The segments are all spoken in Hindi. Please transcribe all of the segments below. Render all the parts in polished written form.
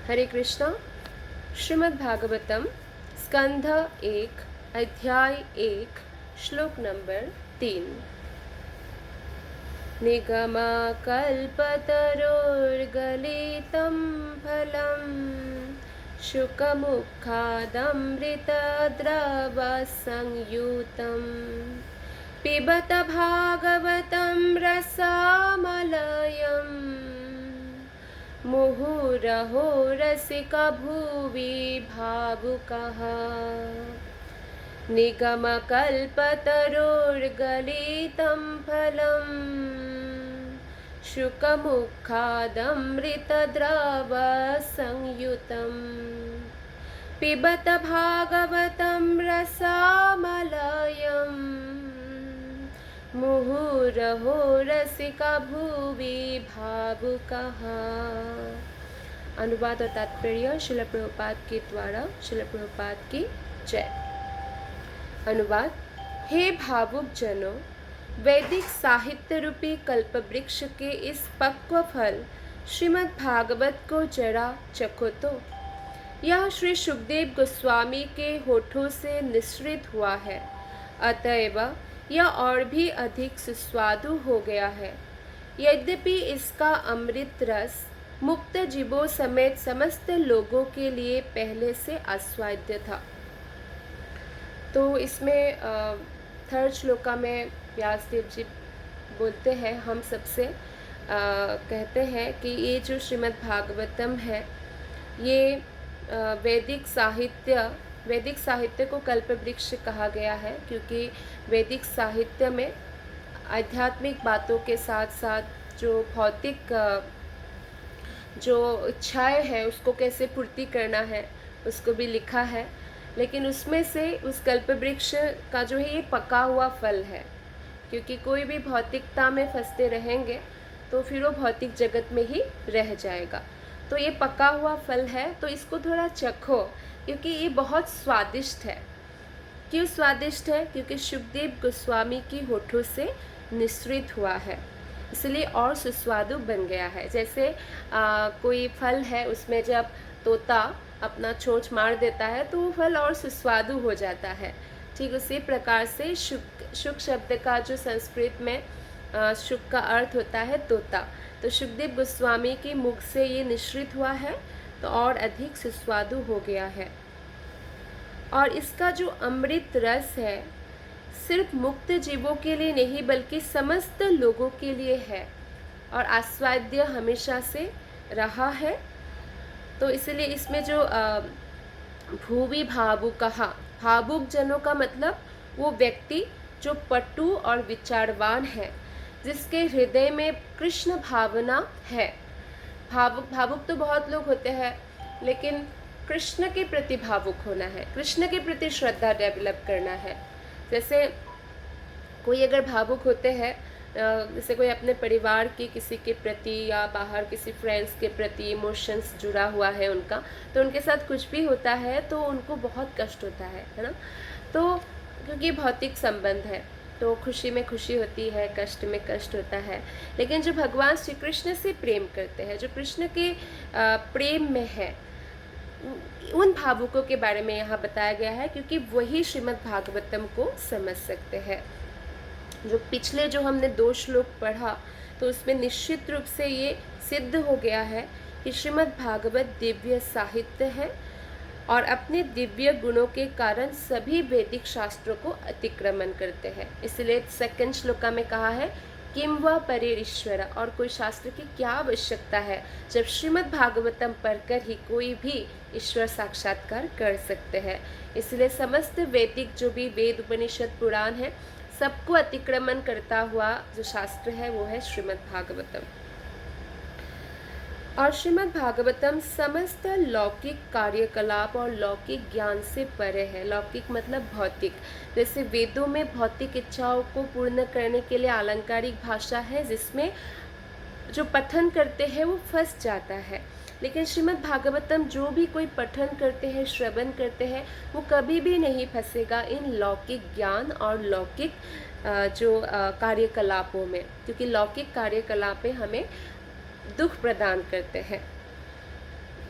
हरे कृष्णा। श्रीमद् भागवतम स्कंध 1 अध्याय 1 श्लोक नंबर 3। निगमाकल्पतरोर्गलितं फलं शुकमुखादमृतद्रवसंयुतं पिबत भागवतं रसामलयम् मुहुरहो रसिका भुवि भावुकः। निगमकल्पतरोर्गलितं फलं शुकमुखादमृतद्रवसंयुतं पिबत भागवतं रसामलयम् मुहुरहो रसिका भुवि भावुकः। अनुवाद और तात्पर्य श्रील प्रभुपाद के द्वारा। श्रील प्रभुपाद की जय। अनुवाद। हे भावुक जनों, वैदिक साहित्य रूपी कल्पवृक्ष के इस पक्व फल श्रीमद् भागवत को जरा चखो तो। यह श्री सुखदेव गोस्वामी के होठों से निःसृत हुआ है, अतएव यह और भी अधिक सुस्वादु हो गया है। यद्यपि इसका अमृत रस मुक्त जीवों समेत समस्त लोगों के लिए पहले से आस्वाद्य था। तो इसमें थर्ड श्लोका में व्यासदेव जी बोलते हैं, हम सबसे कहते हैं कि ये जो श्रीमद् भागवतम है ये वैदिक साहित्य को कल्पवृक्ष कहा गया है, क्योंकि वैदिक साहित्य में आध्यात्मिक बातों के साथ साथ जो भौतिक जो इच्छाएं हैं उसको कैसे पूर्ति करना है उसको भी लिखा है। लेकिन उसमें से उस कल्पवृक्ष का जो है ये पका हुआ फल है, क्योंकि कोई भी भौतिकता में फंसते रहेंगे तो फिर वो भौतिक जगत में ही रह जाएगा। तो ये पका हुआ फल है, तो इसको थोड़ा चखो, क्योंकि ये बहुत स्वादिष्ट है। क्यों स्वादिष्ट है? क्योंकि सुखदेव गोस्वामी की होठों से निःसृत हुआ है, इसलिए और सुस्वादु बन गया है। जैसे कोई फल है, उसमें जब तोता अपना चोंच मार देता है तो वो फल और सुस्वादु हो जाता है। ठीक उसी प्रकार से शुक शब्द का जो संस्कृत में शुक का अर्थ होता है तोता, तो सुखदेव गोस्वामी के मुख से ये निःसृत हुआ है तो और अधिक सुस्वादु हो गया है। और इसका जो अमृत रस है सिर्फ मुक्त जीवों के लिए नहीं बल्कि समस्त लोगों के लिए है और आस्वाद्य हमेशा से रहा है। तो इसलिए इसमें जो भुवि भावुकः, भावुक जनों का मतलब वो व्यक्ति जो पटु और विचारवान है, जिसके हृदय में कृष्ण भावना है। भावुक तो बहुत लोग होते हैं, लेकिन कृष्ण के प्रति भावुक होना है, कृष्ण के प्रति श्रद्धा डेवलप करना है। जैसे कोई अगर भावुक होते हैं, जैसे कोई अपने परिवार के किसी के प्रति या बाहर किसी फ्रेंड्स के प्रति इमोशंस जुड़ा हुआ है उनका, तो उनके साथ कुछ भी होता है तो उनको बहुत कष्ट होता है ना। तो क्योंकि भौतिक संबंध है तो खुशी में खुशी होती है, कष्ट में कष्ट होता है। लेकिन जो भगवान श्री कृष्ण से प्रेम करते हैं, जो कृष्ण के प्रेम में है, उन भावुकों के बारे में यहाँ बताया गया है, क्योंकि वही श्रीमद् भागवतम को समझ सकते हैं। जो पिछले जो हमने 2 श्लोक पढ़ा तो उसमें निश्चित रूप से ये सिद्ध हो गया है कि श्रीमद् भागवत दिव्य साहित्य है और अपने दिव्य गुणों के कारण सभी वैदिक शास्त्रों को अतिक्रमण करते हैं। इसलिए सेकंड श्लोका में कहा है किम व परेरीश्वर, और कोई शास्त्र की क्या आवश्यकता है जब श्रीमद् भागवतम पढ़कर ही कोई भी ईश्वर साक्षात्कार कर सकते हैं। इसलिए समस्त वैदिक जो भी वेद उपनिषद पुराण है सबको अतिक्रमण करता हुआ जो शास्त्र है वो है श्रीमद् भागवतम। और श्रीमद् भागवतम समस्त लौकिक कार्यकलाप और लौकिक ज्ञान से परे है। लौकिक मतलब भौतिक, जैसे वेदों में भौतिक इच्छाओं को पूर्ण करने के लिए अलंकारिक भाषा है जिसमें जो पठन करते हैं वो फंस जाता है। लेकिन श्रीमद् भागवतम जो भी कोई पठन करते हैं, श्रवण करते हैं, वो कभी भी नहीं फंसेगा इन लौकिक ज्ञान और लौकिक जो कार्यकलापों में, क्योंकि लौकिक कार्यकलापें हमें दुख प्रदान करते हैं।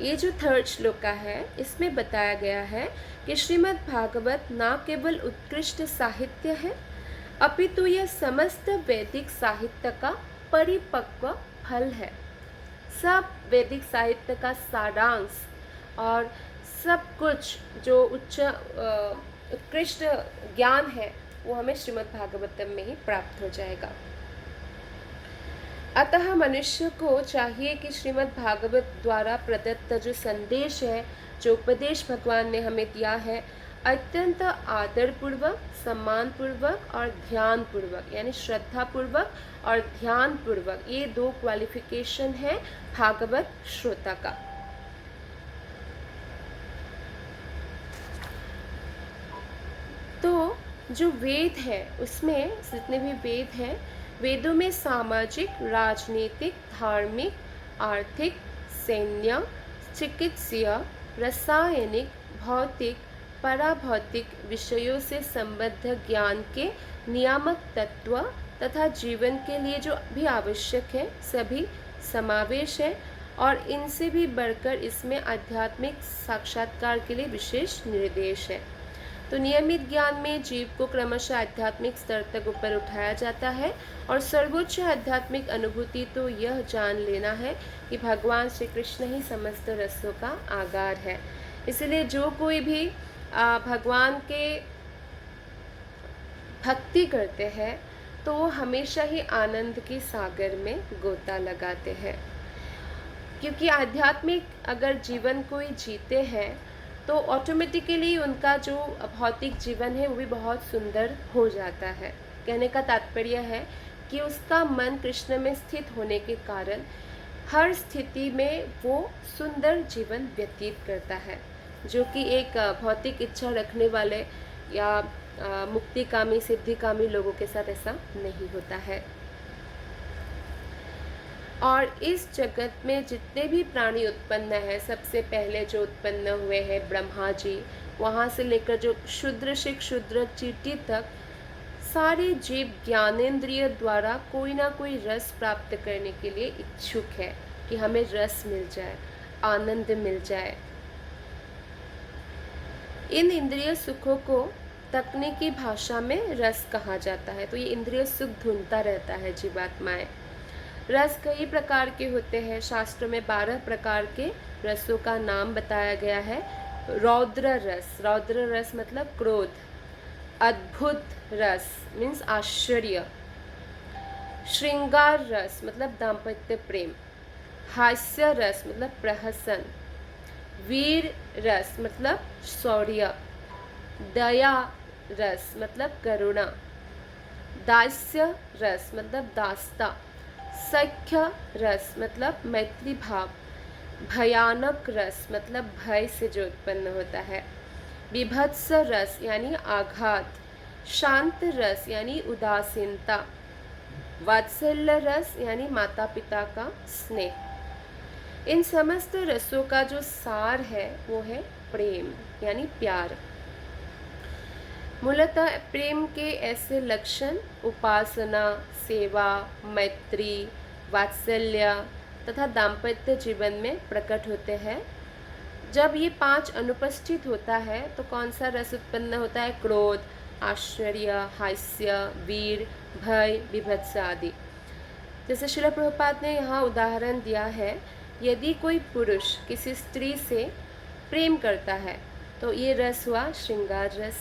ये जो थर्ड श्लोका है इसमें बताया गया है कि श्रीमद् भागवत न केवल उत्कृष्ट साहित्य है अपितु यह समस्त वैदिक साहित्य का परिपक्व फल है। सब वैदिक साहित्य का सारांश और सब कुछ जो उत्कृष्ट ज्ञान है वो हमें श्रीमद् भागवतम में ही प्राप्त हो जाएगा। अतः मनुष्य को चाहिए कि श्रीमद् भागवत द्वारा प्रदत्त जो संदेश है, जो उपदेश भगवान ने हमें दिया है, अत्यंत आदरपूर्वक, सम्मानपूर्वक और ध्यानपूर्वक, यानी श्रद्धापूर्वक और ध्यानपूर्वक, ये दो क्वालिफिकेशन है भागवत श्रोता का। तो जो वेद है उसमें जितने भी वेद हैं, वेदों में सामाजिक, राजनीतिक, धार्मिक, आर्थिक, सैन्य, चिकित्सीय, रासायनिक, भौतिक, पराभौतिक विषयों से संबद्ध ज्ञान के नियामक तत्व तथा जीवन के लिए जो भी आवश्यक है सभी समावेश है, और इनसे भी बढ़कर इसमें आध्यात्मिक साक्षात्कार के लिए विशेष निर्देश है। तो नियमित ज्ञान में जीव को क्रमशः आध्यात्मिक स्तर तक ऊपर उठाया जाता है, और सर्वोच्च आध्यात्मिक अनुभूति तो यह जान लेना है कि भगवान श्री कृष्ण ही समस्त रसों का आगार है। इसलिए जो कोई भी भगवान के भक्ति करते हैं तो वो हमेशा ही आनंद के सागर में गोता लगाते हैं, क्योंकि आध्यात्मिक अगर जीवन कोई जीते हैं तो ऑटोमेटिकली उनका जो भौतिक जीवन है वो भी बहुत सुंदर हो जाता है। कहने का तात्पर्य है कि उसका मन कृष्ण में स्थित होने के कारण हर स्थिति में वो सुंदर जीवन व्यतीत करता है, जो कि एक भौतिक इच्छा रखने वाले या मुक्तिकामी, सिद्धिकामी लोगों के साथ ऐसा नहीं होता है। और इस जगत में जितने भी प्राणी उत्पन्न हैं, सबसे पहले जो उत्पन्न हुए हैं ब्रह्मा जी, वहाँ से लेकर जो शूद्र से क्षुद्र चींटी तक, सारे जीव ज्ञानेंद्रिय द्वारा कोई ना कोई रस प्राप्त करने के लिए इच्छुक है कि हमें रस मिल जाए, आनंद मिल जाए। इन इंद्रिय सुखों को तकनीकी भाषा में रस कहा जाता है। तो ये इंद्रिय सुख ढूंढता रहता है जीवात्माएं। रस कई प्रकार के होते हैं। शास्त्रों में 12 प्रकार के रसों का नाम बताया गया है। रौद्र रस, रौद्र रस मतलब क्रोध। अद्भुत रस मीन्स आश्चर्य। श्रृंगार रस मतलब दाम्पत्य प्रेम। हास्य रस मतलब प्रहसन। वीर रस मतलब शौर्य। दया रस मतलब करुणा। दास्य रस मतलब दास्ता। सख्य रस मतलब मैत्री भाव। भयानक रस मतलब भय से जो उत्पन्न होता है। विभत्स रस यानी आघात। शांत रस यानी उदासीनता। वात्सल्य रस यानी माता पिता का स्नेह। इन समस्त रसों का जो सार है वो है प्रेम यानी प्यार। मूलतः प्रेम के ऐसे लक्षण उपासना, सेवा, मैत्री, वात्सल्य तथा दाम्पत्य जीवन में प्रकट होते हैं। जब ये 5 अनुपस्थित होता है तो कौन सा रस उत्पन्न होता है? क्रोध, आश्चर्य, हास्य, वीर, भय, विभत्स आदि। जैसे श्रील प्रभुपाद ने यहाँ उदाहरण दिया है, यदि कोई पुरुष किसी स्त्री से प्रेम करता है तो ये रस हुआ श्रृंगार रस।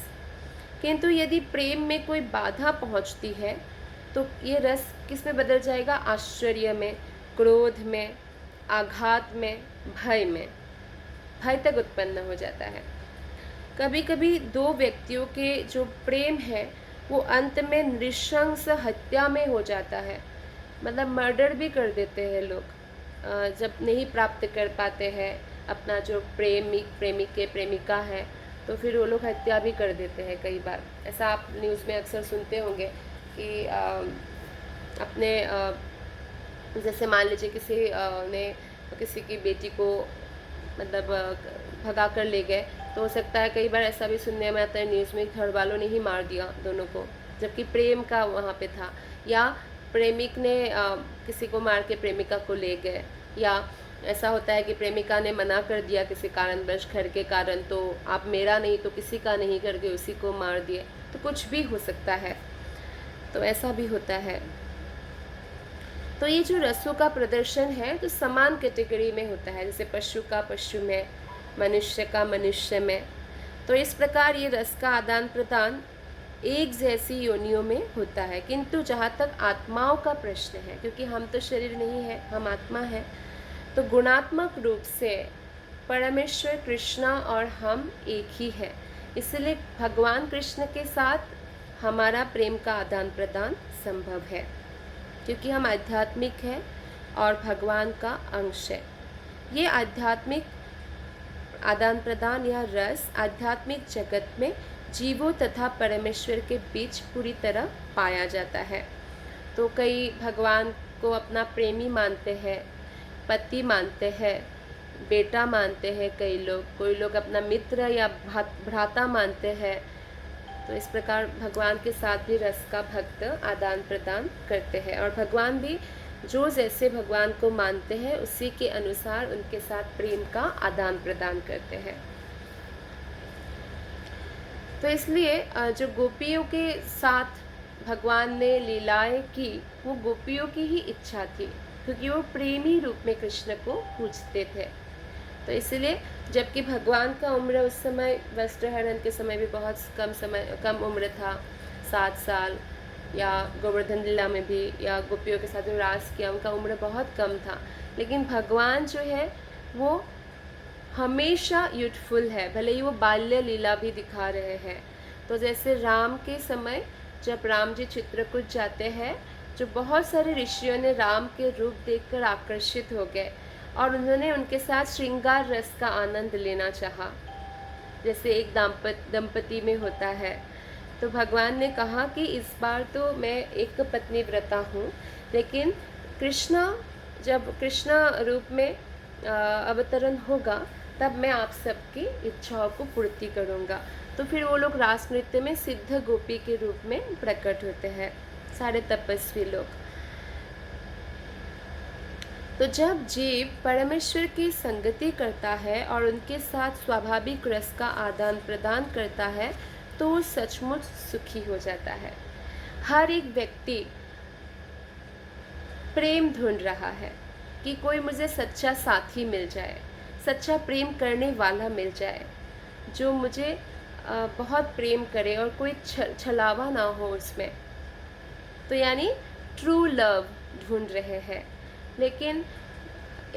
किंतु यदि प्रेम में कोई बाधा पहुँचती है तो ये रस किस में बदल जाएगा? आश्चर्य में, क्रोध में, आघात में, भय में। भय तक उत्पन्न हो जाता है। कभी कभी 2 व्यक्तियों के जो प्रेम है वो अंत में नृशंस हत्या में हो जाता है। मतलब मर्डर भी कर देते हैं लोग, जब नहीं प्राप्त कर पाते हैं अपना जो प्रेमिका है तो फिर वो लोग हत्या भी कर देते हैं कई बार। ऐसा आप न्यूज़ में अक्सर सुनते होंगे कि अपने जैसे मान लीजिए किसी ने किसी की बेटी को मतलब भगा कर ले गए, तो हो सकता है कई बार ऐसा भी सुनने में आता है न्यूज़ में घर वालों ने ही मार दिया दोनों को, जबकि प्रेम का वहाँ पे था। या प्रेमिक ने किसी को मार के प्रेमिका को ले गए, या ऐसा होता है कि प्रेमिका ने मना कर दिया किसी कारणवश, घर के कारण, तो आप मेरा नहीं तो किसी का नहीं करके उसी को मार दिए, तो कुछ भी हो सकता है, तो ऐसा भी होता है। तो ये जो रसों का प्रदर्शन है तो समान कैटेगरी में होता है, जैसे पशु का पशु में, मनुष्य का मनुष्य में। तो इस प्रकार ये रस का आदान प्रदान एक जैसी योनियों में होता है। किंतु जहाँ तक आत्माओं का प्रश्न है, क्योंकि हम तो शरीर नहीं है, हम आत्मा है, तो गुणात्मक रूप से परमेश्वर कृष्ण और हम एक ही है। इसलिए भगवान कृष्ण के साथ हमारा प्रेम का आदान प्रदान संभव है, क्योंकि हम आध्यात्मिक हैं और भगवान का अंश है। ये आध्यात्मिक आदान प्रदान या रस आध्यात्मिक जगत में जीवों तथा परमेश्वर के बीच पूरी तरह पाया जाता है। तो कई भगवान को अपना प्रेमी मानते हैं, पति मानते हैं, बेटा मानते हैं, कोई लोग अपना मित्र या भ्राता मानते हैं। तो इस प्रकार भगवान के साथ भी रस का भक्त आदान प्रदान करते हैं, और भगवान भी जो जैसे भगवान को मानते हैं उसी के अनुसार उनके साथ प्रेम का आदान प्रदान करते हैं। तो इसलिए जो गोपियों के साथ भगवान ने लीलाएं की, वो गोपियों की ही इच्छा थी, क्योंकि वो प्रेमी रूप में कृष्ण को पूजते थे। तो इसलिए जबकि भगवान का उम्र उस समय वस्त्रहरण के समय भी बहुत कम उम्र था, 7 साल, या गोवर्धन लीला में भी, या गोपियों के साथ जो रास किया उनका उम्र बहुत कम था, लेकिन भगवान जो है वो हमेशा यूथफुल है, भले ही वो बाल्य लीला भी दिखा रहे हैं। तो जैसे राम के समय जब राम जी चित्रकूट जाते हैं, जो बहुत सारे ऋषियों ने राम के रूप देखकर आकर्षित हो गए और उन्होंने उनके साथ श्रृंगार रस का आनंद लेना चाहा, जैसे एक दंपति में होता है। तो भगवान ने कहा कि इस बार तो मैं एक पत्नी व्रता हूँ, लेकिन जब कृष्ण रूप में अवतरण होगा तब मैं आप सबकी इच्छाओं को पूर्ति करूँगा। तो फिर वो लोग रास नृत्य में सिद्ध गोपी के रूप में प्रकट होते हैं, सारे तपस्वी लोग। तो जब जीव परमेश्वर की संगति करता है और उनके साथ स्वाभाविक रस का आदान प्रदान करता है, तो वो सचमुच सुखी हो जाता है। हर एक व्यक्ति प्रेम ढूंढ रहा है कि कोई मुझे सच्चा साथी मिल जाए, सच्चा प्रेम करने वाला मिल जाए, जो मुझे बहुत प्रेम करे और कोई छलावा ना हो उसमें। तो यानी ट्रू लव ढूंढ रहे हैं, लेकिन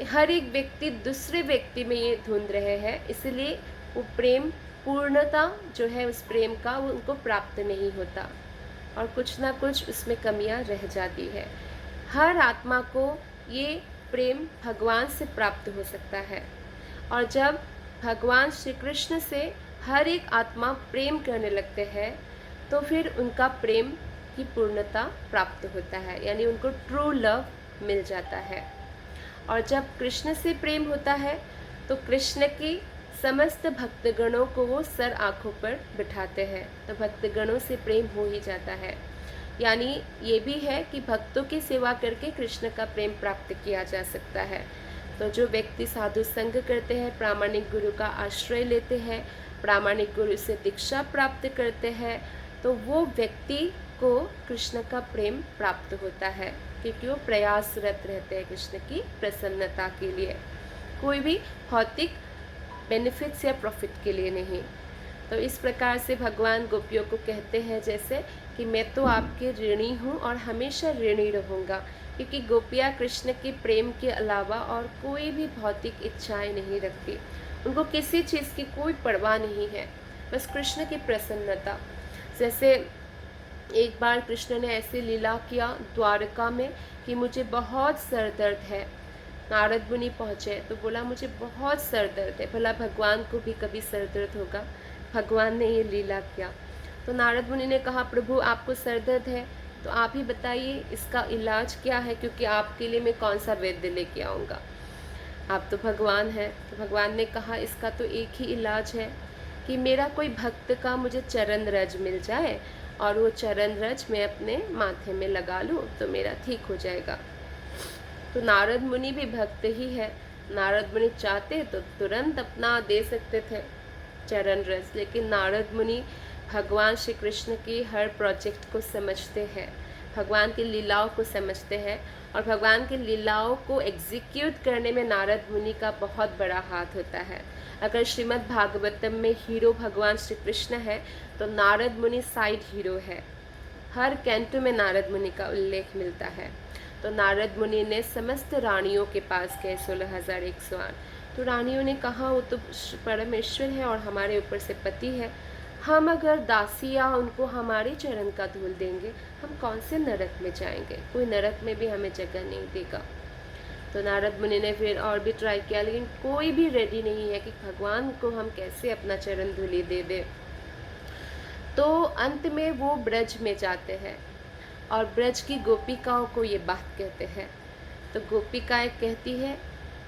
हर एक व्यक्ति दूसरे व्यक्ति में ये ढूंढ रहे हैं, इसलिए वो प्रेम पूर्णता जो है उस प्रेम का वो उनको प्राप्त नहीं होता, और कुछ ना कुछ उसमें कमियां रह जाती है। हर आत्मा को ये प्रेम भगवान से प्राप्त हो सकता है, और जब भगवान श्री कृष्ण से हर एक आत्मा प्रेम करने लगते हैं, तो फिर उनका प्रेम की पूर्णता प्राप्त होता है, यानी उनको ट्रू लव मिल जाता है। और जब कृष्ण से प्रेम होता है तो कृष्ण की समस्त भक्तगणों को वो सर आँखों पर बिठाते हैं, तो भक्तगणों से प्रेम हो ही जाता है। यानी ये भी है कि भक्तों की सेवा करके कृष्ण का प्रेम प्राप्त किया जा सकता है। तो जो व्यक्ति साधु संग करते हैं, प्रामाणिक गुरु का आश्रय लेते हैं, प्रामाणिक गुरु से दीक्षा प्राप्त करते हैं, तो वो व्यक्ति को कृष्ण का प्रेम प्राप्त होता है, क्योंकि वो प्रयासरत रहते हैं कृष्ण की प्रसन्नता के लिए, कोई भी भौतिक बेनिफिट्स या प्रॉफिट के लिए नहीं। तो इस प्रकार से भगवान गोपियों को कहते हैं जैसे कि मैं तो आपके ऋणी हूँ और हमेशा ऋणी रहूँगा, क्योंकि गोपियाँ कृष्ण के प्रेम के अलावा और कोई भी भौतिक इच्छाएं नहीं रखती, उनको किसी चीज़ की कोई परवाह नहीं है, बस कृष्ण की प्रसन्नता। जैसे एक बार कृष्ण ने ऐसे लीला किया द्वारका में कि मुझे बहुत सर दर्द है। नारद मुनि पहुँचे तो बोला मुझे बहुत सर दर्द है। भला भगवान को भी कभी सर दर्द होगा? भगवान ने ये लीला किया। तो नारद मुनि ने कहा प्रभु आपको सर दर्द है तो आप ही बताइए इसका इलाज क्या है, क्योंकि आपके लिए मैं कौन सा वैद्य लेके आऊँगा, आप तो भगवान हैं। तो भगवान ने कहा इसका तो एक ही इलाज है कि मेरा कोई भक्त का मुझे चरण रज मिल जाए और वो चरण रज मैं अपने माथे में लगा लूँ तो मेरा ठीक हो जाएगा। तो नारद मुनि भी भक्त ही है, नारद मुनि चाहते तो तुरंत अपना दे सकते थे चरण रस, लेकिन नारद मुनि भगवान श्री कृष्ण की हर प्रोजेक्ट को समझते हैं, भगवान की लीलाओं को समझते हैं, और भगवान की लीलाओं को एग्जीक्यूट करने में नारद मुनि का बहुत बड़ा हाथ होता है। अगर श्रीमद् भागवतम में हीरो भगवान श्री कृष्ण है तो नारद मुनि साइड हीरो है। हर कैंटो में नारद मुनि का उल्लेख मिलता है। तो नारद मुनि ने समस्त रानियों के पास गए, 16,108। तो रानियों ने कहा वो तो परमेश्वर है और हमारे ऊपर से पति है, हम अगर दासियाँ उनको हमारे चरण का धूल देंगे, हम कौन से नरक में जाएंगे, कोई नरक में भी हमें जगह नहीं देगा। तो नारद मुनि ने फिर और भी ट्राई किया, लेकिन कोई भी रेडी नहीं है कि भगवान को हम कैसे अपना चरण धूलि दे दे। तो अंत में वो ब्रज में जाते हैं और ब्रज की गोपिकाओं को ये बात कहते हैं। तो गोपिकाएं कहती है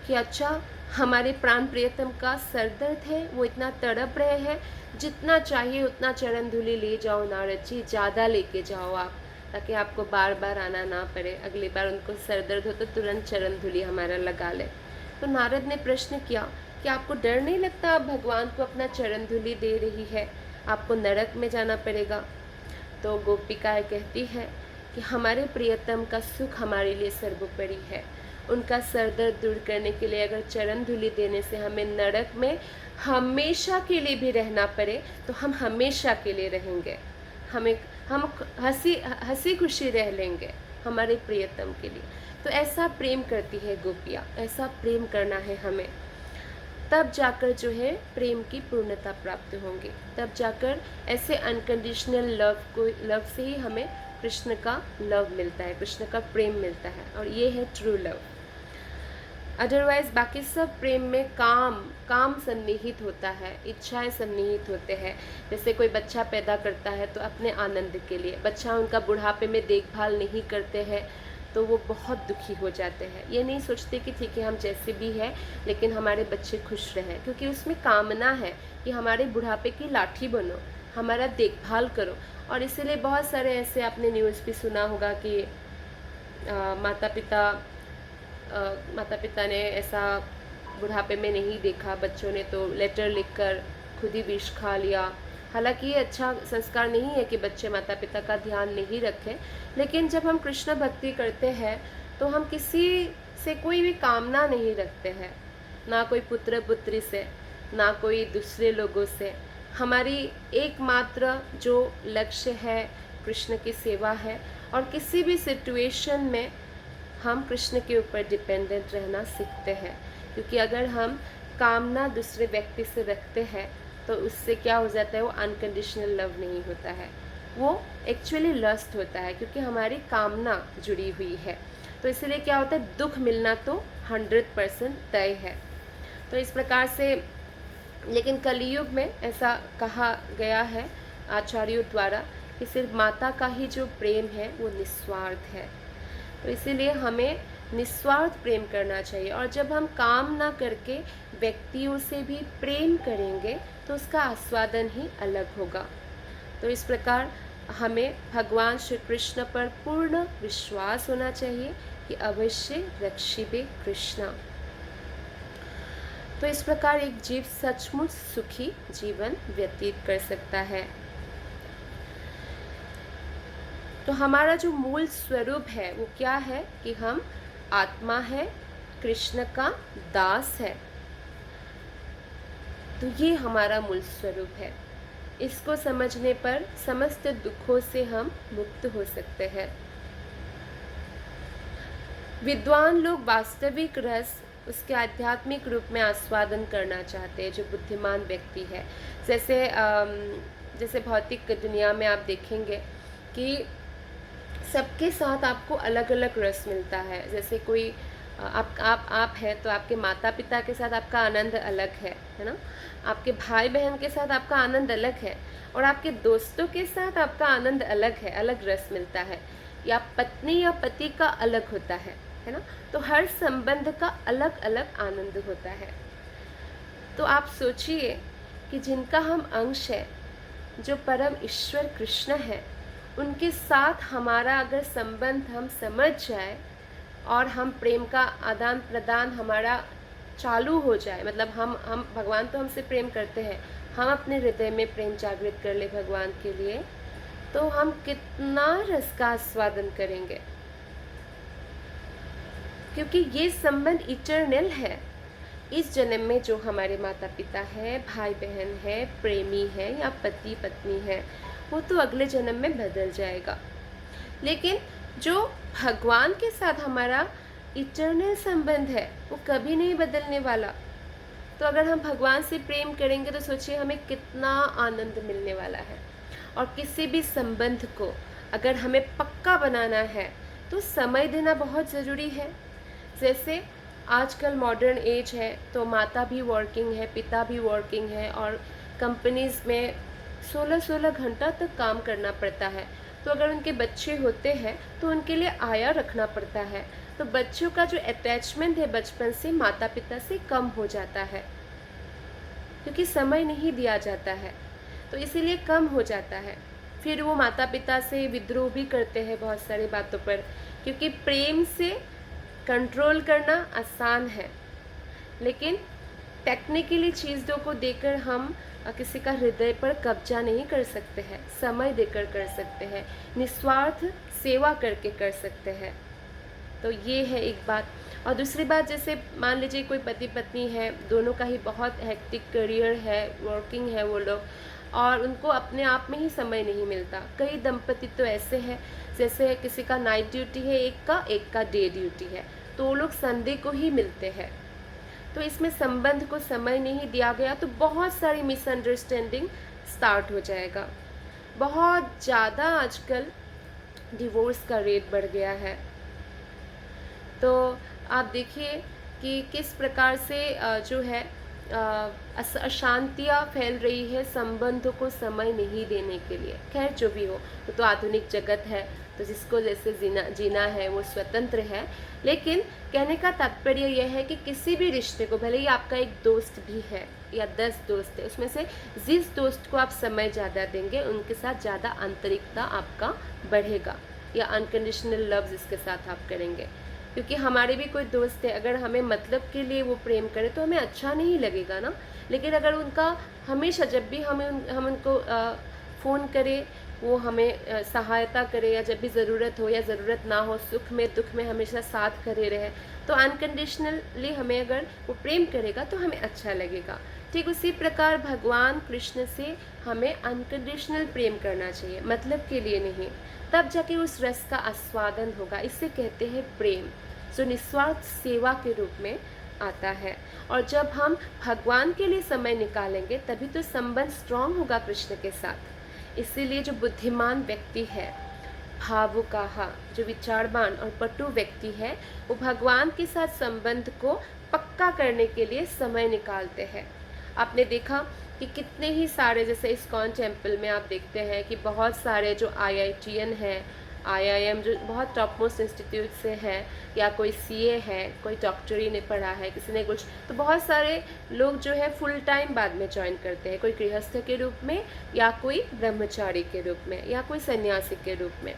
कि अच्छा, हमारे प्राण प्रियतम का सर दर्द है, वो इतना तड़प रहे हैं, जितना चाहिए उतना चरण धूलि ले जाओ नारद जी, ज़्यादा लेके जाओ आप, ताकि आपको बार बार आना ना पड़े, अगली बार उनको सर दर्द हो तो तुरंत चरण धूलि हमारा लगा ले। तो नारद ने प्रश्न किया कि आपको डर नहीं लगता, आप भगवान को अपना चरण धूलि दे रही है, आपको नरक में जाना पड़ेगा। तो गोपिकाएं कहती है कि हमारे प्रियतम का सुख हमारे लिए सर्वोपरि है, उनका सर दर्द दूर करने के लिए अगर चरण धूलि देने से हमें नरक में हमेशा के लिए भी रहना पड़े तो हम हमेशा के लिए रहेंगे, हम हंसी खुशी रह लेंगे हमारे प्रियतम के लिए। तो ऐसा प्रेम करती है गोपियाँ, ऐसा प्रेम करना है हमें, तब जाकर जो है प्रेम की पूर्णता प्राप्त होंगी, तब जाकर ऐसे अनकंडीशनल लव से ही हमें कृष्ण का लव मिलता है, कृष्ण का प्रेम मिलता है, और ये है ट्रू लव। अदरवाइज बाकी सब प्रेम में काम सन्निहित होता है, इच्छाएं सन्निहित होते हैं। जैसे कोई बच्चा पैदा करता है तो अपने आनंद के लिए, बच्चा उनका बुढ़ापे में देखभाल नहीं करते हैं तो वो बहुत दुखी हो जाते हैं, ये नहीं सोचते कि ठीक है हम जैसे भी हैं लेकिन हमारे बच्चे खुश रहें, क्योंकि उसमें कामना है कि हमारे बुढ़ापे की लाठी बनो, हमारा देखभाल करो। और इसीलिए बहुत सारे ऐसे आपने न्यूज़ भी सुना होगा कि माता पिता ने ऐसा बुढ़ापे में नहीं देखा, बच्चों ने तो लेटर लिखकर खुद ही विष खा लिया। हालांकि ये अच्छा संस्कार नहीं है कि बच्चे माता पिता का ध्यान नहीं रखें, लेकिन जब हम कृष्ण भक्ति करते हैं तो हम किसी से कोई भी कामना नहीं रखते हैं, ना कोई पुत्र पुत्री से, ना कोई दूसरे लोगों से। हमारी एकमात्र जो लक्ष्य है कृष्ण की सेवा है, और किसी भी सिचुएशन में हम कृष्ण के ऊपर डिपेंडेंट रहना सीखते हैं, क्योंकि अगर हम कामना दूसरे व्यक्ति से रखते हैं तो उससे क्या हो जाता है, वो अनकंडीशनल लव नहीं होता है, वो एक्चुअली लस्ट होता है, क्योंकि हमारी कामना जुड़ी हुई है। तो इसलिए क्या होता है, दुख मिलना तो 100% तय है। तो इस प्रकार से, लेकिन कलयुग में ऐसा कहा गया है आचार्यों द्वारा कि सिर्फ माता का ही जो प्रेम है वो निस्वार्थ है। तो इसीलिए हमें निस्वार्थ प्रेम करना चाहिए, और जब हम काम ना करके व्यक्तियों से भी प्रेम करेंगे तो उसका आस्वादन ही अलग होगा। तो इस प्रकार हमें भगवान श्री कृष्ण पर पूर्ण विश्वास होना चाहिए कि अवश्य रक्षिबे कृष्णा। तो इस प्रकार एक जीव सचमुच सुखी जीवन व्यतीत कर सकता है। तो हमारा जो मूल स्वरूप है वो क्या है कि हम आत्मा है, कृष्ण का दास है। तो ये हमारा मूल स्वरूप है। इसको समझने पर समस्त दुखों से हम मुक्त हो सकते हैं। विद्वान लोग वास्तविक रस उसके आध्यात्मिक रूप में आस्वादन करना चाहते हैं, जो बुद्धिमान व्यक्ति है। जैसे भौतिक दुनिया में आप देखेंगे कि सबके साथ आपको अलग अलग रस मिलता है। जैसे कोई आप है तो आपके माता पिता के साथ आपका आनंद अलग है ना, आपके भाई बहन के साथ आपका आनंद अलग है, और आपके दोस्तों के साथ आपका आनंद अलग है, अलग रस मिलता है, या पत्नी या पति का अलग होता है ना। तो हर संबंध का अलग अलग आनंद होता है। तो आप सोचिए कि जिनका हम अंश है, जो परम ईश्वर कृष्ण है, उनके साथ हमारा अगर संबंध हम समझ जाए और हम प्रेम का आदान प्रदान हमारा चालू हो जाए, मतलब हम भगवान तो हमसे प्रेम करते हैं, हम अपने हृदय में प्रेम जागृत कर ले भगवान के लिए, तो हम कितना रस का आस्वादन करेंगे, क्योंकि ये संबंध इटर्नल है। इस जन्म में जो हमारे माता पिता हैं, भाई बहन है, प्रेमी है या पति पत्नी है, वो तो अगले जन्म में बदल जाएगा। लेकिन जो भगवान के साथ हमारा इटर्नल संबंध है वो कभी नहीं बदलने वाला। तो अगर हम भगवान से प्रेम करेंगे तो सोचिए हमें कितना आनंद मिलने वाला है। और किसी भी संबंध को अगर हमें पक्का बनाना है तो समय देना बहुत ज़रूरी है। जैसे आजकल मॉडर्न एज है, तो माता भी वर्किंग है, पिता भी वर्किंग है, और कंपनीज़ में 16-16 घंटा तक काम करना पड़ता है। तो अगर उनके बच्चे होते हैं तो उनके लिए आया रखना पड़ता है, तो बच्चों का जो अटैचमेंट है बचपन से माता पिता से कम हो जाता है, क्योंकि समय नहीं दिया जाता है, तो इसीलिए कम हो जाता है। फिर वो माता पिता से विद्रोह भी करते हैं बहुत सारी बातों पर, क्योंकि प्रेम से कंट्रोल करना आसान है, लेकिन टेक्निकली चीज़ों को देकर हम किसी का हृदय पर कब्जा नहीं कर सकते हैं। समय देकर कर सकते हैं, निस्वार्थ सेवा करके कर सकते हैं। तो ये है एक बात। और दूसरी बात, जैसे मान लीजिए कोई पति पत्नी है, दोनों का ही बहुत हेक्टिक करियर है, वर्किंग है वो लोग, और उनको अपने आप में ही समय नहीं मिलता। कई दंपति तो ऐसे हैं, जैसे किसी का नाइट ड्यूटी है एक का डे ड्यूटी है, तो वो लोग संडे को ही मिलते हैं। तो इसमें संबंध को समय नहीं दिया गया तो बहुत सारी मिसअंडरस्टैंडिंग स्टार्ट हो जाएगा। बहुत ज़्यादा आजकल डिवोर्स का रेट बढ़ गया है। तो आप देखिए कि किस प्रकार से जो है अशांतियाँ फैल रही है संबंधों को समय नहीं देने के लिए। खैर जो भी हो, वो तो आधुनिक जगत है, तो जिसको जैसे जीना है वो स्वतंत्र है। लेकिन कहने का तात्पर्य यह है कि किसी भी रिश्ते को, भले ही आपका एक दोस्त भी है या 10 दोस्त है, उसमें से जिस दोस्त को आप समय ज़्यादा देंगे उनके साथ ज़्यादा आंतरिकता आपका बढ़ेगा, या अनकंडीशनल लव जिसके साथ आप करेंगे। क्योंकि हमारे भी कोई दोस्त है, अगर हमें मतलब के लिए वो प्रेम करें तो हमें अच्छा नहीं लगेगा ना। लेकिन अगर उनका हमेशा जब भी हम उनको फ़ोन करें, वो हमें सहायता करे, या जब भी ज़रूरत हो या ज़रूरत ना हो, सुख में दुख में हमेशा साथ खड़े रहे, तो अनकंडीशनली हमें अगर वो प्रेम करेगा तो हमें अच्छा लगेगा। ठीक उसी प्रकार भगवान कृष्ण से हमें अनकंडीशनल प्रेम करना चाहिए, मतलब के लिए नहीं। तब जाके उस रस का आस्वादन होगा। इसे कहते हैं प्रेम, जो निस्वार्थ सेवा के रूप में आता है। और जब हम भगवान के लिए समय निकालेंगे तभी तो संबंध स्ट्रांग होगा कृष्ण के साथ। इसीलिए जो बुद्धिमान व्यक्ति है, भावुकाहा, जो विचारवान और पटु व्यक्ति है, वो भगवान के साथ संबंध को पक्का करने के लिए समय निकालते हैं। आपने देखा कि कितने ही सारे, जैसे इस्कॉन टेम्पल में आप देखते हैं कि बहुत सारे जो IITian है, IIM जो बहुत टॉप मोस्ट इंस्टीट्यूट से है, या कोई CA है, कोई डॉक्टरी ने पढ़ा है, किसी ने कुछ, तो बहुत सारे लोग जो है फुल टाइम बाद में ज्वाइन करते हैं, कोई गृहस्थ के रूप में, या कोई ब्रह्मचारी के रूप में, या कोई सन्यासी के रूप में।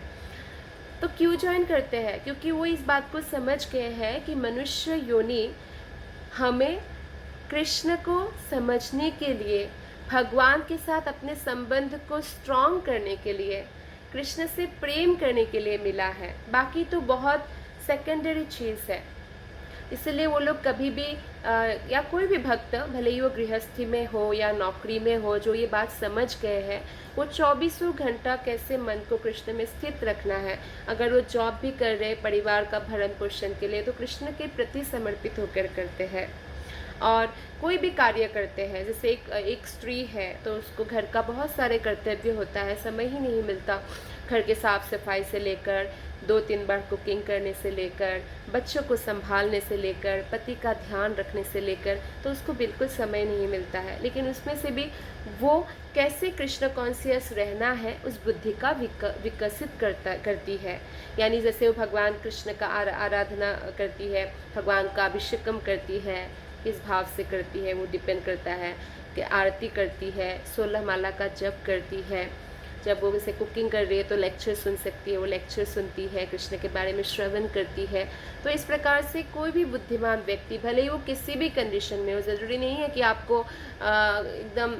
तो क्यों ज्वाइन करते हैं? क्योंकि वो इस बात को समझ गए हैं कि मनुष्य योनि हमें कृष्ण को समझने के लिए, भगवान के साथ अपने संबंध को स्ट्रॉन्ग करने के लिए, कृष्ण से प्रेम करने के लिए मिला है। बाकी तो बहुत सेकेंडरी चीज़ है। इसलिए वो लोग कभी भी या कोई भी भक्त, भले ही वो गृहस्थी में हो या नौकरी में हो, जो ये बात समझ गए हैं, वो 24 घंटा कैसे मन को कृष्ण में स्थित रखना है। अगर वो जॉब भी कर रहे परिवार का भरण पोषण के लिए, तो कृष्ण के प्रति समर्पित होकर करते हैं। और कोई भी कार्य करते हैं, जैसे एक स्त्री है तो उसको घर का बहुत सारे कर्तव्य होता है, समय ही नहीं मिलता। घर के साफ सफाई से लेकर 2-3 बार कुकिंग करने से लेकर, बच्चों को संभालने से लेकर, पति का ध्यान रखने से लेकर, तो उसको बिल्कुल समय नहीं मिलता है। लेकिन उसमें से भी वो कैसे कृष्ण कॉन्शियस रहना है, उस बुद्धि का विकसित करती है। यानी जैसे वो भगवान कृष्ण का आराधना करती है, भगवान का अभिषेकम करती है, किस भाव से करती है वो डिपेंड करता है, कि आरती करती है, 16 माला का जप करती है, जब वो जैसे कुकिंग कर रही है तो लेक्चर सुन सकती है, वो लेक्चर सुनती है, कृष्ण के बारे में श्रवण करती है। तो इस प्रकार से कोई भी बुद्धिमान व्यक्ति, भले ही वो किसी भी कंडीशन में हो, ज़रूरी नहीं है कि आपको एकदम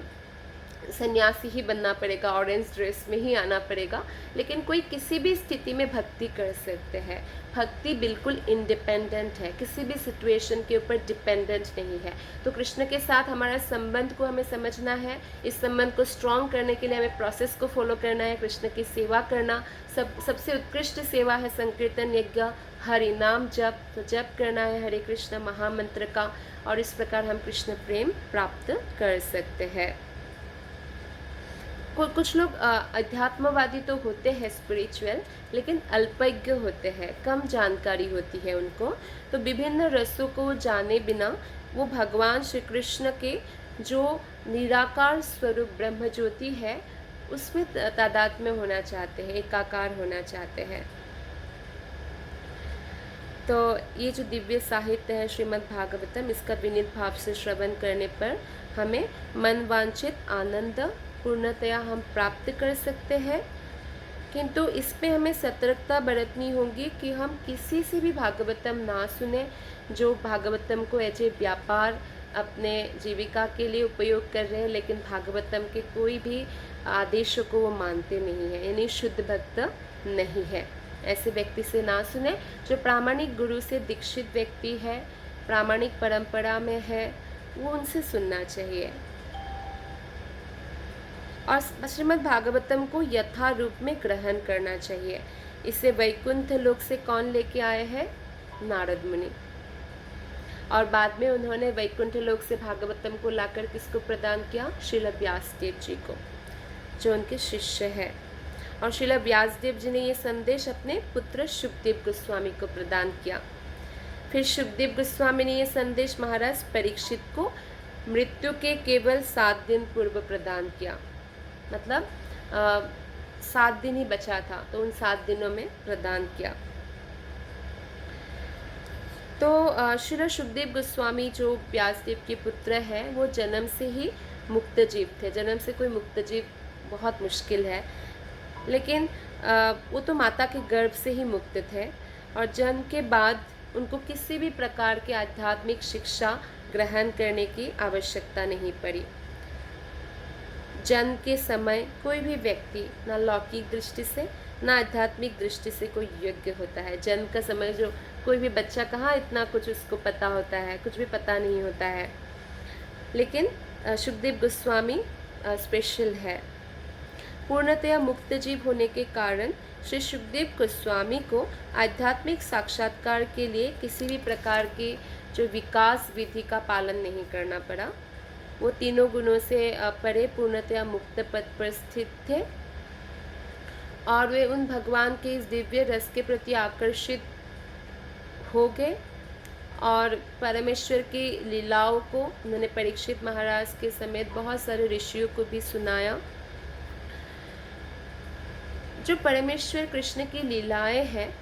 सन्यासी ही बनना पड़ेगा, ऑरेंज ड्रेस में ही आना पड़ेगा, लेकिन कोई किसी भी स्थिति में भक्ति कर सकते हैं। भक्ति बिल्कुल इंडिपेंडेंट है, किसी भी सिचुएशन के ऊपर डिपेंडेंट नहीं है। तो कृष्ण के साथ हमारा संबंध को हमें समझना है। इस संबंध को स्ट्रॉन्ग करने के लिए हमें प्रोसेस को फॉलो करना है, कृष्ण की सेवा करना। सबसे उत्कृष्ट सेवा है संकीर्तन यज्ञ, हरि नाम जप, तो जप करना है हरे कृष्ण महामंत्र का, और इस प्रकार हम कृष्ण प्रेम प्राप्त कर सकते हैं। कुछ लोग अध्यात्मवादी तो होते हैं, स्पिरिचुअल, लेकिन अल्पज्ञ होते हैं, कम जानकारी होती है उनको। तो विभिन्न रसों को जाने बिना वो भगवान श्री कृष्ण के जो निराकार स्वरूप ब्रह्म ज्योति है उसमें तादाद में होना चाहते हैं, एकाकार होना चाहते हैं। तो ये जो दिव्य साहित्य है श्रीमद् भागवतम, इसका विनीत भाव से श्रवण करने पर हमें मनवांछित आनंद पूर्णतया हम प्राप्त कर सकते हैं। किंतु इस पे हमें सतर्कता बरतनी होगी कि हम किसी से भी भागवतम ना सुने जो भागवतम को एज ए व्यापार अपने जीविका के लिए उपयोग कर रहे हैं, लेकिन भागवतम के कोई भी आदेशों को वो मानते नहीं है, यानी शुद्ध भक्त नहीं है। ऐसे व्यक्ति से ना सुने। जो प्रामाणिक गुरु से दीक्षित व्यक्ति है, प्रामाणिक परंपरा में है, वो उनसे सुनना चाहिए। और श्रीमद् भागवतम को यथा रूप में ग्रहण करना चाहिए। इसे वैकुंठ लोक से कौन लेके आए हैं? नारद मुनि। और बाद में उन्होंने वैकुंठ लोक से भागवतम को लाकर किसको प्रदान किया? श्रील व्यासदेव जी को, जो उनके शिष्य है। और श्रील व्यासदेव जी ने ये संदेश अपने पुत्र शुकदेव गोस्वामी को प्रदान किया। फिर शुकदेव गोस्वामी ने ये संदेश महाराज परीक्षित को मृत्यु के केवल 7 दिन पूर्व प्रदान किया। मतलब 7 दिन ही बचा था, तो उन 7 दिनों में प्रदान किया। तो श्री शुकदेव गोस्वामी जो व्यासदेव के पुत्र हैं, वो जन्म से ही मुक्त जीव थे। जन्म से कोई मुक्त जीव बहुत मुश्किल है, लेकिन वो तो माता के गर्भ से ही मुक्त थे। और जन्म के बाद उनको किसी भी प्रकार की आध्यात्मिक शिक्षा ग्रहण करने की आवश्यकता नहीं पड़ी। जन्म के समय कोई भी व्यक्ति ना लौकिक दृष्टि से ना आध्यात्मिक दृष्टि से कोई योग्य होता है। जन्म का समय जो कोई भी बच्चा, कहाँ इतना कुछ उसको पता होता है, कुछ भी पता नहीं होता है। लेकिन शुकदेव गोस्वामी स्पेशल है। पूर्णतया मुक्त जीव होने के कारण श्री शुकदेव गोस्वामी को आध्यात्मिक साक्षात्कार के लिए किसी भी प्रकार की जो विकास विधि का पालन नहीं करना पड़ा। वो तीनों गुणों से परे पूर्णतया मुक्त पद पर स्थित थे, और वे उन भगवान के इस दिव्य रस के प्रति आकर्षित हो गए। और परमेश्वर की लीलाओं को उन्होंने परीक्षित महाराज के समेत बहुत सारे ऋषियों को भी सुनाया। जो परमेश्वर कृष्ण की लीलाएं हैं,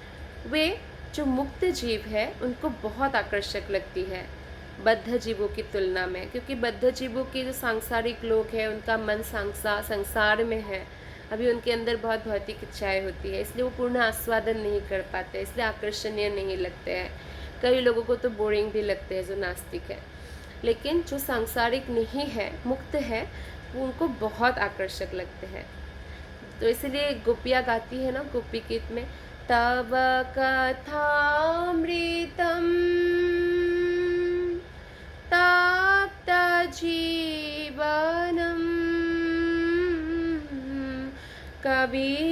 वे जो मुक्त जीव है उनको बहुत आकर्षक लगती है बद्ध जीवों की तुलना में, क्योंकि बद्ध जीवों के जो सांसारिक लोग हैं उनका मन संसार में है, अभी उनके अंदर बहुत भौतिक इच्छाएं होती है, इसलिए वो पूर्ण आस्वादन नहीं कर पाते, इसलिए आकर्षणीय नहीं लगते हैं। कई लोगों को तो बोरिंग भी लगते हैं जो नास्तिक है। लेकिन जो सांसारिक नहीं है, मुक्त है, वो उनको बहुत आकर्षक लगते हैं। तो इसलिए गोपियाँ गाती है ना गोपी गीत में, तव कथामृतम ताप्त जीवनम कविभिरीदितं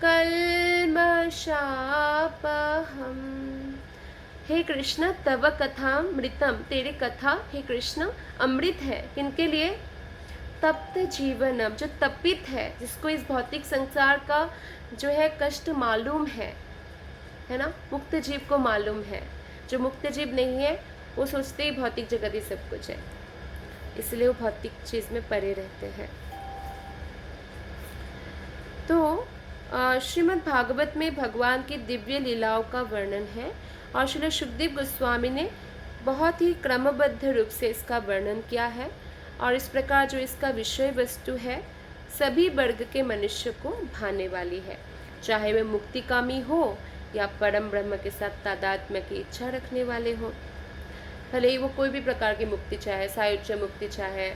कल्मषापहम। हे कृष्ण तव कथामृतम, तेरे कथा हे कृष्ण अमृत है। किनके लिए? तप्त जीवनम, जो तपित है, जिसको इस भौतिक संसार का जो है कष्ट मालूम है ना, मुक्त जीव को मालूम है। जो मुक्त जीव नहीं है वो सोचते ही भौतिक जगत ही सब कुछ है, इसलिए वो भौतिक चीज़ में पड़े रहते हैं। तो श्रीमद् भागवत में भगवान की दिव्य लीलाओं का वर्णन है, और श्री शुकदेव गोस्वामी ने बहुत ही क्रमबद्ध रूप से इसका वर्णन किया है। और इस प्रकार जो इसका विषय वस्तु है सभी वर्ग के मनुष्य को भाने वाली है, चाहे वे मुक्तिकामी हो या परम ब्रह्म के साथ तादात्म्य की इच्छा रखने वाले हों। भले ही वो कोई भी प्रकार की मुक्ति चाहे, सायुज्य मुक्ति चाहे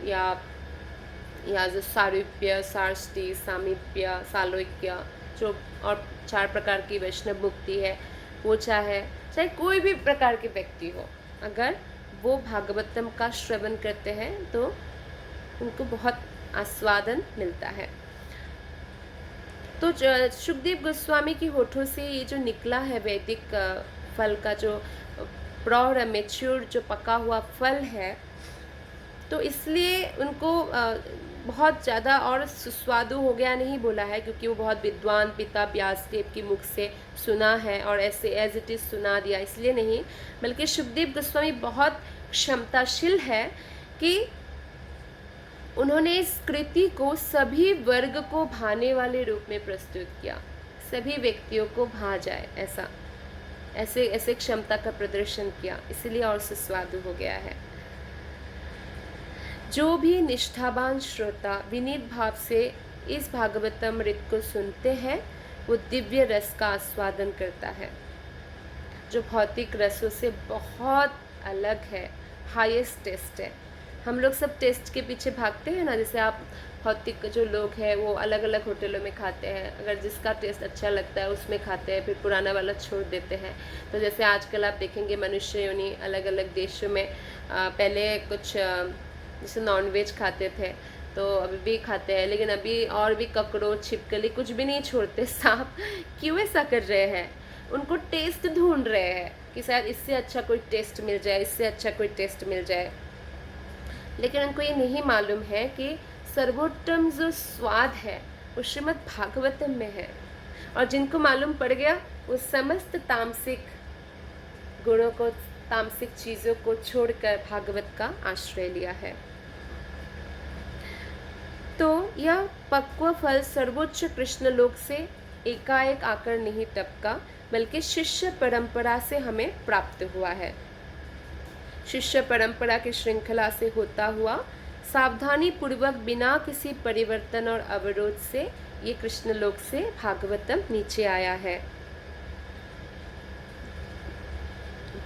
या जो सारूप्य, सारस्ती, सामीप्य, सालोक्य, जो और 4 प्रकार की वैष्णव मुक्ति है वो चाहे कोई भी प्रकार के व्यक्ति हो, अगर वो भागवतम का श्रवण करते हैं तो उनको बहुत आस्वादन मिलता है। तो शुकदेव गोस्वामी की होठों से ये जो निकला है वैदिक फल का जो प्रौढ़ मैच्योर जो पका हुआ फल है, तो इसलिए उनको बहुत ज़्यादा और सुस्वादु हो गया नहीं बोला है, क्योंकि वो बहुत विद्वान पिता व्यासदेव की मुख से सुना है और ऐसे एज इट इज़ सुना दिया, इसलिए नहीं, बल्कि शुकदेव गोस्वामी बहुत क्षमताशील है कि उन्होंने इस कृति को सभी वर्ग को भाने वाले रूप में प्रस्तुत किया, सभी व्यक्तियों को भा जाए ऐसे क्षमता का प्रदर्शन किया, इसलिए और सुस्वादु हो गया है। जो भी निष्ठावान श्रोता विनीत भाव से इस भागवतमृत को सुनते हैं वो दिव्य रस का आस्वादन करता है, जो भौतिक रसों से बहुत अलग है, हाईएस्ट टेस्ट है। हम लोग सब टेस्ट के पीछे भागते हैं ना, जैसे आप भौतिक जो लोग हैं वो अलग अलग होटलों में खाते हैं, अगर जिसका टेस्ट अच्छा लगता है उसमें खाते हैं, फिर पुराना वाला छोड़ देते हैं। तो जैसे आजकल आप देखेंगे मनुष्य योनि अलग अलग देशों में पहले कुछ जैसे नॉनवेज खाते थे तो अभी भी खाते हैं, लेकिन अभी और भी ककड़ोच छिपकली कुछ भी नहीं छोड़ते, सांप क्यों ऐसा कर रहे हैं? उनको टेस्ट ढूंढ रहे हैं कि शायद इससे अच्छा कोई टेस्ट मिल जाए, इससे अच्छा कोई टेस्ट मिल जाए, लेकिन उनको ये नहीं मालूम है कि सर्वोत्तम जो स्वाद है वो श्रीमद् भागवतम में है। और जिनको मालूम पड़ गया वो समस्त तामसिक गुणों को, तामसिक चीज़ों को छोड़कर भागवत का आश्रय लिया है। तो यह पक्व फल सर्वोच्च कृष्ण लोक से एकाएक आकर नहीं टपका, बल्कि शिष्य परंपरा से हमें प्राप्त हुआ है। शिष्य परंपरा की श्रृंखला से होता हुआ सावधानी पूर्वक बिना किसी परिवर्तन और अवरोध से ये कृष्ण लोक से भागवतम नीचे आया है।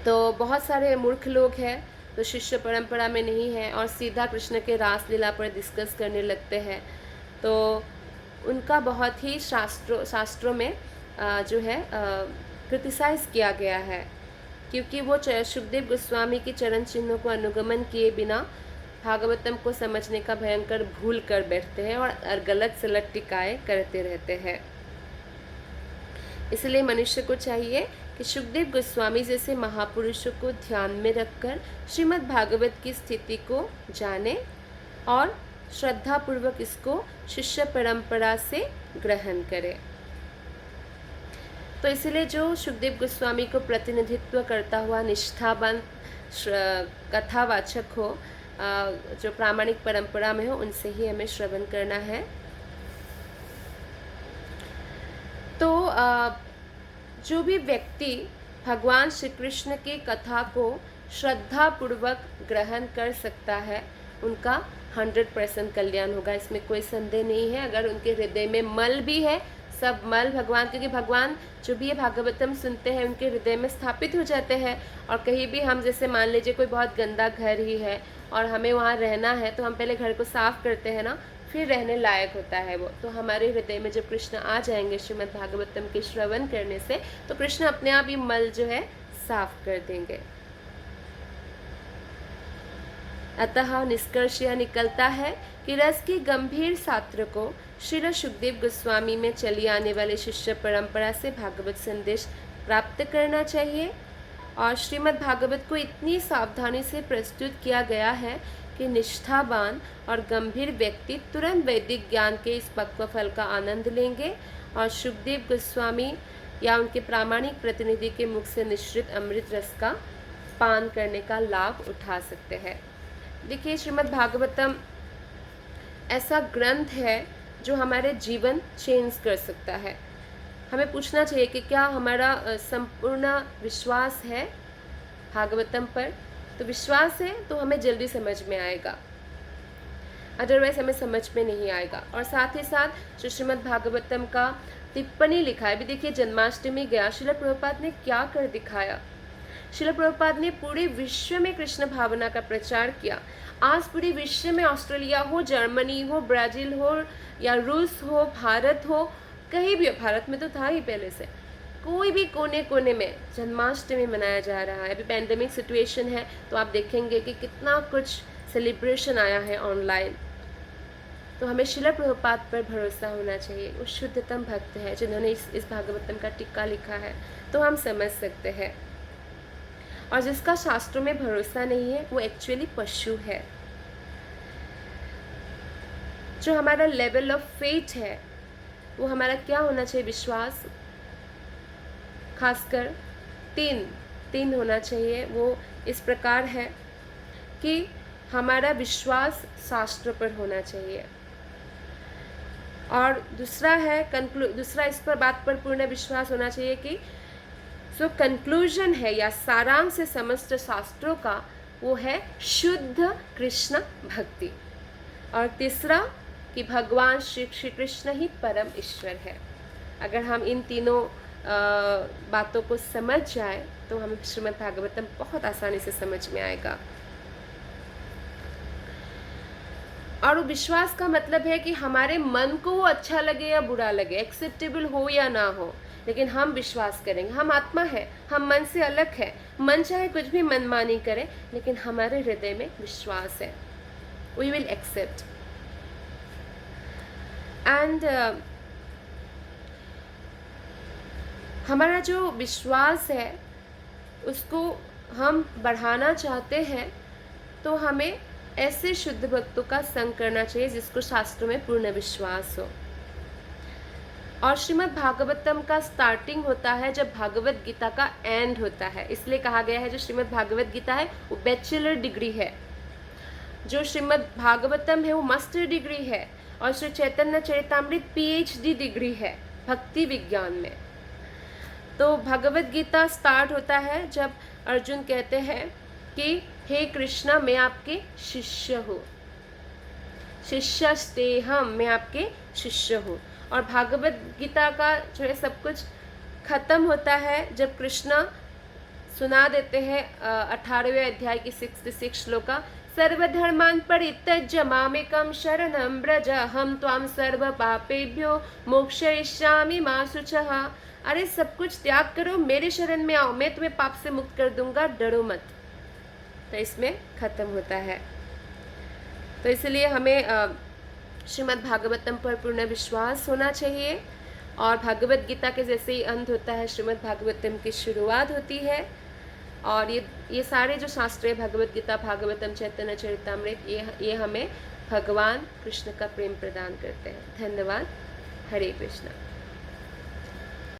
तो बहुत सारे मूर्ख लोग हैं तो शिष्य परंपरा में नहीं है और सीधा कृष्ण के रास लीला पर डिस्कस करने लगते हैं, तो उनका बहुत ही शास्त्रों में जो है क्रिटिसाइज किया गया है, क्योंकि वो शुकदेव गोस्वामी के चरण चिन्हों को अनुगमन किए बिना भागवतम को समझने का भयंकर भूल कर बैठते हैं और गलत सलत टिकाएँ करते रहते हैं। इसलिए मनुष्य को चाहिए कि शुकदेव गोस्वामी जैसे महापुरुषों को ध्यान में रखकर श्रीमद् भागवत की स्थिति को जाने और श्रद्धापूर्वक इसको शिष्य परंपरा से ग्रहण करे। तो इसलिए जो शुकदेव गोस्वामी को प्रतिनिधित्व करता हुआ निष्ठावान कथावाचक हो, जो प्रामाणिक परंपरा में हो, उनसे ही हमें श्रवण करना है। तो जो भी व्यक्ति भगवान श्री कृष्ण की कथा को श्रद्धापूर्वक ग्रहण कर सकता है उनका 100% कल्याण होगा, इसमें कोई संदेह नहीं है। अगर उनके हृदय में मल भी है, सब मल भगवान, क्योंकि भगवान जो भी ये भागवतम सुनते हैं उनके हृदय में स्थापित हो जाते हैं। और कहीं भी हम जैसे मान लीजिए कोई बहुत गंदा घर ही है और हमें वहाँ रहना है, तो हम पहले घर को साफ करते हैं ना, फिर रहने लायक होता है वो। तो हमारे हृदय में जब कृष्ण आ जाएंगे श्रीमद् भागवतम के श्रवण करने से, तो कृष्ण अपने आप ही मल जो है साफ कर देंगे। अतः निष्कर्ष यह निकलता है कि रस की गंभीर शास्त्र को श्रील शुकदेव गोस्वामी में चली आने वाले शिष्य परंपरा से भागवत संदेश प्राप्त करना चाहिए। और श्रीमद् भागवत को इतनी सावधानी से प्रस्तुत किया गया है कि निष्ठावान और गंभीर व्यक्ति तुरंत वैदिक ज्ञान के इस पक्व फल का आनंद लेंगे और शुकदेव गोस्वामी या उनके प्रामाणिक प्रतिनिधि के मुख से निश्रित अमृत रस का पान करने का लाभ उठा सकते हैं। देखिए, श्रीमद् भागवतम ऐसा ग्रंथ है जो हमारे जीवन चेंज कर सकता है। हमें पूछना चाहिए कि क्या हमारा संपूर्ण विश्वास है भागवतम पर, तो विश्वास है तो हमें जल्दी समझ में आएगा, अदरवाइज हमें समझ में नहीं आएगा। और साथ ही साथ जो श्रीमद् भागवतम का टिप्पणी लिखा है, अभी देखिए जन्माष्टमी गया, श्रील प्रभुपाद ने क्या कर दिखाया। श्रील प्रभुपाद ने पूरे विश्व में कृष्ण भावना का प्रचार किया। आज पूरे विश्व में, ऑस्ट्रेलिया हो, जर्मनी हो, ब्राज़ील हो या रूस हो, भारत हो, कहीं भी हो, भारत में तो था ही पहले से, कोई भी कोने कोने में जन्माष्टमी मनाया जा रहा है। अभी पैंडेमिक सिचुएशन है तो आप देखेंगे कि कितना कुछ सेलिब्रेशन आया है ऑनलाइन। तो हमें श्रील प्रभुपाद पर भरोसा होना चाहिए। वो शुद्धतम भक्त है जिन्होंने इस भागवतम का टीका लिखा है, तो हम समझ सकते हैं। और जिसका शास्त्रों में भरोसा नहीं है वो एक्चुअली पशु है। जो हमारा लेवल ऑफ फेथ है वो हमारा क्या होना चाहिए, विश्वास, खासकर तीन होना चाहिए। वो इस प्रकार है कि हमारा विश्वास शास्त्र पर होना चाहिए, और दूसरा इस पर बात पर पूर्ण विश्वास होना चाहिए कि जो कंक्लूजन है या सारांश है समस्त शास्त्रों का, वो है शुद्ध कृष्ण भक्ति। और तीसरा कि भगवान श्री कृष्ण ही परम ईश्वर है। अगर हम इन तीनों बातों को समझ जाए तो हमें श्रीमद् भागवतम बहुत आसानी से समझ में आएगा। और विश्वास का मतलब है कि हमारे मन को वो अच्छा लगे या बुरा लगे, एक्सेप्टेबल हो या ना हो, लेकिन हम विश्वास करेंगे। हम आत्मा है, हम मन से अलग है। मन चाहे कुछ भी मनमानी करे, लेकिन हमारे हृदय में विश्वास है। We will accept. एंड हमारा जो विश्वास है उसको हम बढ़ाना चाहते हैं, तो हमें ऐसे शुद्ध भक्तों का संग करना चाहिए जिसको शास्त्रों में पूर्ण विश्वास हो। और श्रीमद् भागवतम का स्टार्टिंग होता है जब भागवत गीता का एंड होता है। इसलिए कहा गया है जो श्रीमद् भागवत गीता है वो बैचलर डिग्री है, जो श्रीमद् भागवतम है वो मास्टर डिग्री है, और श्री चैतन्य चरितामृत PhD डिग्री है भक्ति विज्ञान में। तो भगवत गीता स्टार्ट होता है जब अर्जुन कहते हैं कि हे कृष्णा, मैं आपके शिष्य हूँ, शिष्यस्तेहम, मैं आपके शिष्य हूँ। और भागवत गीता का जो है सब कुछ खत्म होता है जब कृष्णा सुना देते हैं 18वें अध्याय की 66 श्लोका, सर्वधर्मान् परित्यज्य मामेकं शरणं व्रज, हम त्वां सर्व पापेभ्यो मोक्षयिष्यामि मा शुचः। अरे सब कुछ त्याग करो, मेरे शरण में आओ, मैं तुम्हें पाप से मुक्त कर दूंगा, डरो मत। तो इसमें खत्म होता है। तो इसलिए हमें श्रीमद् भागवतम पर पूर्ण विश्वास होना चाहिए। और भागवत गीता के जैसे ही अंत होता है, श्रीमद् भागवतम की शुरुआत होती है। और ये सारे जो शास्त्र है, भगवत गीता, भागवतम, चैतन्य चरितामृत, ये हमें भगवान कृष्ण का प्रेम प्रदान करते हैं। धन्यवाद। हरे कृष्णा।